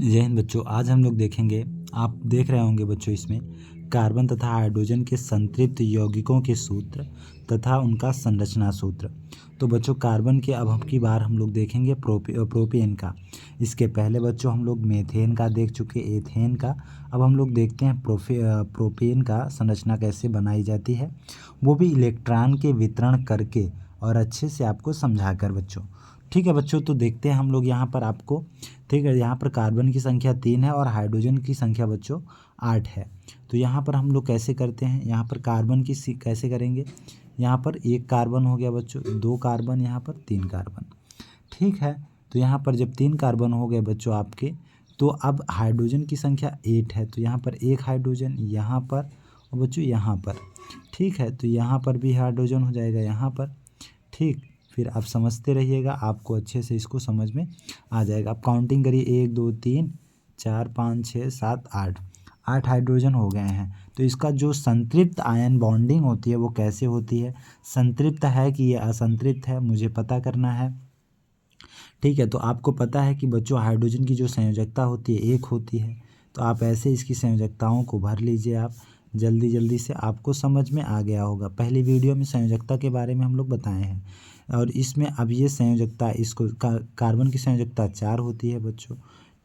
जय हिंद बच्चों। आज हम लोग देखेंगे, आप देख रहे होंगे बच्चों, इसमें कार्बन तथा हाइड्रोजन के संतृप्त यौगिकों के सूत्र तथा उनका संरचना सूत्र। तो बच्चों कार्बन के अब की बार हम लोग देखेंगे प्रोपेन का। इसके पहले बच्चों हम लोग मेथेन का देख चुके, एथेन का। अब हम लोग देखते हैं प्रोपेन का संरचना कैसे बनाई जाती है, वो भी इलेक्ट्रॉन के वितरण करके और अच्छे से आपको समझा कर बच्चों। ठीक है बच्चों, तो देखते हैं हम लोग यहाँ पर आपको। ठीक है, यहाँ पर कार्बन की संख्या 3 है और हाइड्रोजन की संख्या बच्चों 8 है। तो यहाँ पर हम लोग कैसे करते हैं, यहाँ पर कार्बन की कैसे करेंगे। यहाँ पर एक कार्बन हो गया बच्चों, 2 कार्बन, यहाँ पर 3 कार्बन। ठीक है, तो यहाँ पर जब 3 कार्बन हो गए बच्चों आपके, तो अब हाइड्रोजन की संख्या 8 है। तो यहाँ पर एक हाइड्रोजन यहाँ पर और बच्चों यहाँ पर। ठीक है, तो यहाँ पर भी हाइड्रोजन हो जाएगा यहाँ पर। ठीक, फिर आप समझते रहिएगा, आपको अच्छे से इसको समझ में आ जाएगा। आप काउंटिंग करिए, 1 2 3 4 5 6 7 8, 8 हाइड्रोजन हो गए हैं। तो इसका जो संतृप्त आयन बॉन्डिंग होती है वो कैसे होती है, संतृप्त है कि ये असंतृप्त है, मुझे पता करना है। ठीक है, तो आपको पता है कि बच्चों हाइड्रोजन की जो संयोजकता होती है 1 होती है। तो आप ऐसे इसकी संयोजकताओं को भर लीजिए, आप जल्दी जल्दी से, आपको समझ में आ गया होगा। पहली वीडियो में संयोजकता के बारे में हम लोग बताए हैं, और इसमें अब ये संयोजकता, इसको कार्बन की संयोजकता 4 होती है बच्चों।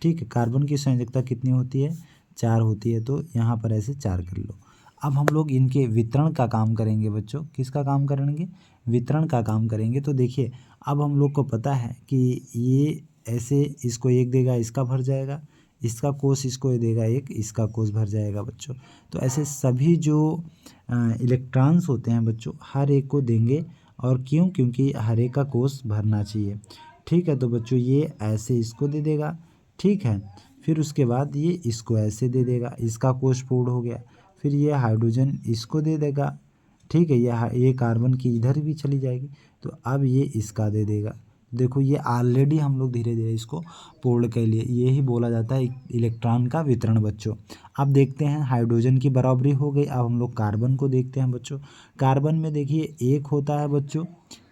ठीक है, कार्बन की संयोजकता कितनी होती है, 4 होती है। तो यहाँ पर ऐसे 4 कर लो। अब हम लोग इनके वितरण का काम करेंगे बच्चों। किसका काम करेंगे, वितरण का काम करेंगे। तो देखिए, अब हम लोग को पता है कि ये ऐसे इसको 1 देगा, इसका भर जाएगा, इसका कोष इसको देगा 1, इसका कोष भर जाएगा बच्चों। तो ऐसे सभी जो इलेक्ट्रॉन्स होते हैं बच्चों, हर एक को देंगे। और क्यों, क्योंकि हर एक का कोष भरना चाहिए। ठीक है, तो बच्चों ये ऐसे इसको दे देगा। ठीक है, फिर उसके बाद ये इसको ऐसे दे देगा, इसका कोष पूर्ण हो गया। फिर ये हाइड्रोजन इसको दे देगा। ठीक है, ये कार्बन की इधर भी चली जाएगी, तो अब ये इसका दे देगा। देखो, ये ऑलरेडी हम लोग धीरे धीरे इसको पूर्ण के लिए, यही बोला जाता है इलेक्ट्रॉन का वितरण बच्चों। अब देखते हैं, हाइड्रोजन की बराबरी हो गई। अब हम लोग कार्बन को देखते हैं बच्चों। कार्बन में देखिए 1 होता है बच्चों,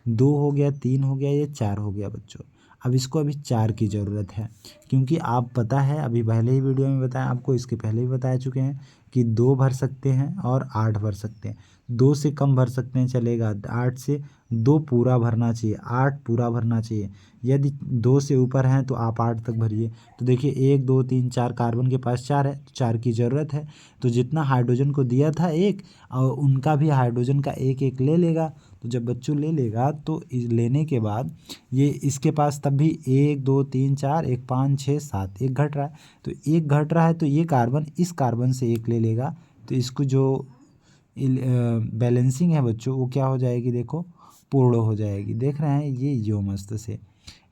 2 हो गया, 3 हो गया, ये 4 हो गया बच्चों। अब इसको अभी 4 की ज़रूरत है, क्योंकि आप पता है, अभी पहले ही वीडियो में बताया आपको, इसके पहले ही बता चुके हैं कि 2 भर सकते हैं और 8 भर सकते हैं। 2 से कम भर सकते हैं चलेगा, 8 से 2 पूरा भरना चाहिए, 8 पूरा भरना चाहिए। यदि 2 से ऊपर हैं तो आप 8 तक भरिए। तो देखिए 1 2 3 4, कार्बन के पास 4 है, तो 4 की ज़रूरत है। तो जितना हाइड्रोजन को दिया था 1, और उनका भी हाइड्रोजन का 1 1 ले लेगा। तो जब बच्चों ले लेगा, तो लेने के बाद ये इसके पास तब भी 1 2 3 4, 1 5 6 7, 1 घट रहा है। तो 1 घट रहा है, तो ये कार्बन इस कार्बन से 1 ले लेगा। तो इसको जो बैलेंसिंग है बच्चों, वो क्या हो जाएगी, देखो पूर्ण हो जाएगी। देख रहे हैं, ये जो मस्त से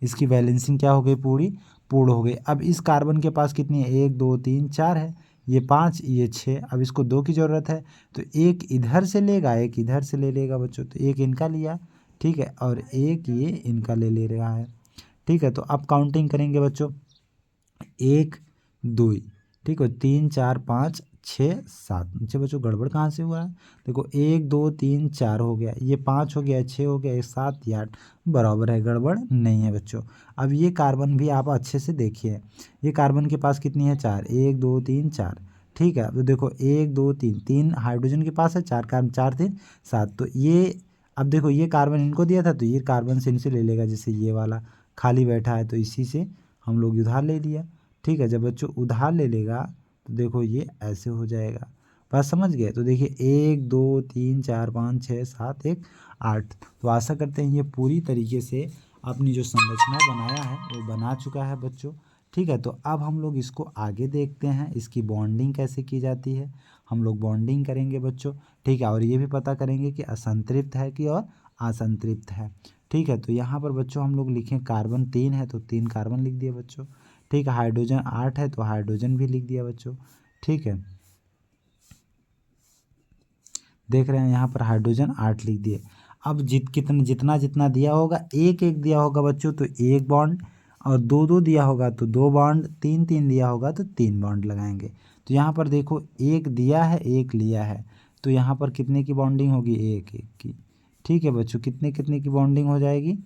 इसकी बैलेंसिंग क्या हो गई, पूर्ण हो गई। अब इस कार्बन के पास कितनी है, 1 2 3 4 है, ये 5, ये 6। अब इसको 2 की ज़रूरत है, तो 1 इधर से लेगा, 1 इधर से ले लेगा बच्चों। तो 1 इनका लिया, ठीक है, और 1 ये इनका ले रहा है। ठीक है, तो अब काउंटिंग करेंगे बच्चों, 1 2, ठीक है, 3 4 5 6 7। नीचे बच्चों गड़बड़ कहाँ से हुआ है, देखो 1 2 3 4 हो गया, ये 5 हो गया, 6 हो गया, ये 7, ये 8 बराबर है, गड़बड़ नहीं है बच्चों। अब ये कार्बन भी आप अच्छे से देखिए, ये कार्बन के पास कितनी है, 4, 1 2 3 4। ठीक है, तो देखो 1 2 3, 3 हाइड्रोजन के पास है, 4 कार्बन, 4 3 7। तो ये, अब देखो ये कार्बन इनको दिया था, तो ये कार्बन से इनसे ले लेगा। जैसे ये वाला खाली बैठा है, तो इसी से हम लोग उधार ले लिया। ठीक है, जब बच्चों उधार ले लेगा, तो देखो ये ऐसे हो जाएगा। बात समझ गए। तो देखिए 1 2 3 4 5 6 7 1 8। तो आशा करते हैं ये पूरी तरीके से अपनी जो संरचना बनाया है वो बना चुका है बच्चों। ठीक है, तो अब हम लोग इसको आगे देखते हैं, इसकी बॉन्डिंग कैसे की जाती है। हम लोग बॉन्डिंग करेंगे बच्चों। ठीक है, और ये भी पता करेंगे कि असंतृप्त है कि और असंतृप्त है। ठीक है, तो यहाँ पर बच्चों हम लोग लिखें, कार्बन 3 है तो 3 कार्बन लिख दिए बच्चों। ठीक है, हाइड्रोजन 8 है तो हाइड्रोजन भी लिख दिया बच्चों। ठीक है, देख रहे हैं यहाँ पर हाइड्रोजन 8 लिख दिए। अब जितना जितना दिया होगा, 1 1 दिया होगा बच्चों तो 1 बॉन्ड, और 2 2 दिया होगा तो 2 बॉन्ड, 3 3 दिया होगा तो 3 बॉन्ड लगाएंगे। तो यहाँ पर देखो 1 दिया है, 1 लिया है, तो यहाँ पर कितने की बॉन्डिंग होगी, 1 1 की। ठीक है बच्चों, कितने कितने की बॉन्डिंग हो जाएगी,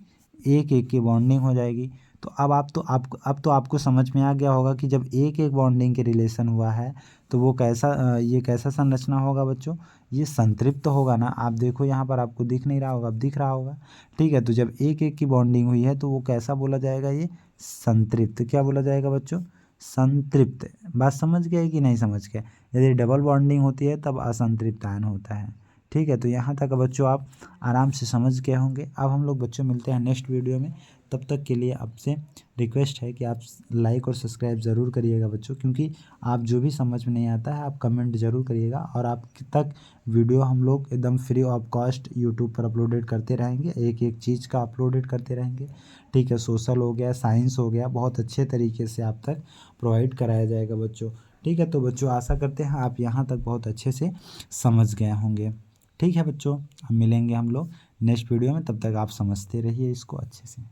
1 1 की बॉन्डिंग हो जाएगी। तो अब तो आपको समझ में आ गया होगा कि जब एक एक बॉन्डिंग के रिलेशन हुआ है तो वो ये कैसा संरचना होगा बच्चों, ये संतृप्त होगा ना। आप देखो यहाँ पर आपको दिख नहीं रहा होगा, अब दिख रहा होगा, ठीक है। तो जब एक एक की बॉन्डिंग हुई है तो वो कैसा बोला जाएगा, ये संतृप्त। क्या बोला जाएगा बच्चों, संतृप्त। बात समझ गए कि नहीं समझ गए। यदि डबल बॉन्डिंग होती है तब असंतृप्त आयन होता है, ठीक है। तो यहाँ तक बच्चों आप आराम से समझ गए होंगे। अब हम लोग बच्चों मिलते हैं नेक्स्ट वीडियो में। तब तक के लिए आपसे रिक्वेस्ट है कि आप लाइक और सब्सक्राइब ज़रूर करिएगा बच्चों, क्योंकि आप जो भी समझ में नहीं आता है आप कमेंट ज़रूर करिएगा। और आप तक वीडियो हम लोग एकदम फ्री ऑफ कॉस्ट यूट्यूब पर अपलोडेड करते रहेंगे, एक एक चीज़ का अपलोडेड करते रहेंगे, ठीक है। सोशल हो गया, साइंस हो गया, बहुत अच्छे तरीके से आप तक प्रोवाइड कराया जाएगा बच्चों, ठीक है। तो बच्चों आशा करते हैं आप यहाँ तक बहुत अच्छे से समझ गए होंगे, ठीक है बच्चों। अब मिलेंगे हम लोग नेक्स्ट वीडियो में, तब तक आप समझते रहिए इसको अच्छे से।